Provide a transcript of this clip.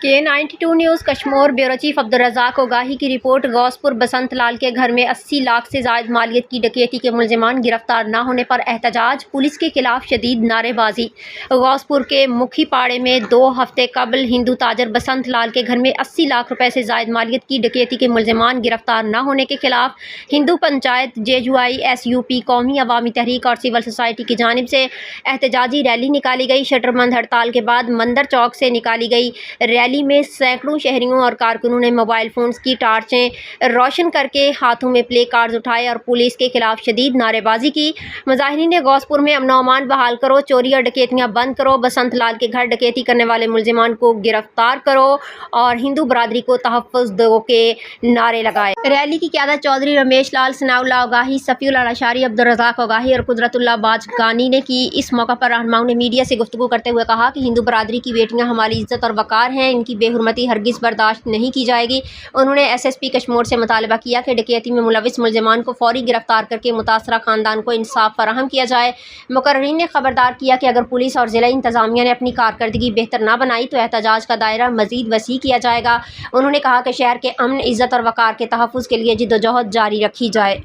K92 news Kashmir bureau chief Abdurrazzaq Ogahi की report. Gauspur बसंत लाल के घर में 80 लाख से ज़ायद मालियत की डकैती के मुलज़िमान गिरफ्तार न होने पर एहतजाज, पुलिस के खिलाफ शदीद नारेबाजी। गौसपुर के मुखीपाड़े में 2 हफ्ते कबल हिंदू ताजर बसंत लाल के घर में 80 लाख रुपए से ज़ायद मालियत की डकैती के मुलज़िमान गिरफ्तार न होने के खिलाफ हिंदू पंचायत, JUI, SUP, कौमी अवामी तहरीक और सिविल सोसाइटी की जानिब से एहतजाजी रैली निकाली गई। शटरबंद हड़ताल के बाद मंदिर चौक से निकाली गई रैली में सैकड़ों शहरियों और कारकुनों ने मोबाइल फोन्स की टार्चें रोशन करके हाथों में प्ले कार्ड्स उठाए और पुलिस के खिलाफ शदीद नारेबाजी की। मुजाहिरीन ने गौसपुर में अमन अमान बहाल करो, चोरी और डकैतियां बंद करो, बसंत लाल के घर डकैती करने वाले मुलजिमान को गिरफ्तार करो और हिंदू बरादरी को तहफ़्फ़ुज़ दो के नारे लगाए। रैली की क़यादत चौधरी रमेश लाल, सनाउल्लाह ओगाही, सफ़ीउल अशारी, अब्दुर्रज़ाक ओगाही और कुदरतुल्लाह बाजगानी ने की। इस मौका पर रहनुमाओं ने मीडिया से गुफ्तगू करते हुए कहा कि हिंदू बरादरी की बेटियां हमारी इज्जत और वक़ार हैं, इनकी बेहुरमती हरगिज़ बर्दाश्त नहीं की जाएगी। उन्होंने SSP कश्मीर से मुतालबा किया कि डकैती में मुलविस मुलज़िमान को फौरी गिरफ्तार करके मुतासरा ख़ानदान को इंसाफ फराहम किया जाए। मुकर्रीन ने खबरदार किया कि अगर पुलिस और ज़िला इंतज़ामिया ने अपनी कारकर्दगी बेहतर ना बनाई तो एहतजाज का दायरा मज़ीद वसी किया जाएगा। उन्होंने कहा कि शहर के अमन, इज़्ज़त और वक़ार के तहफ़्फ़ुज़ के लिए जिद्दोजहद जारी रखी जाए।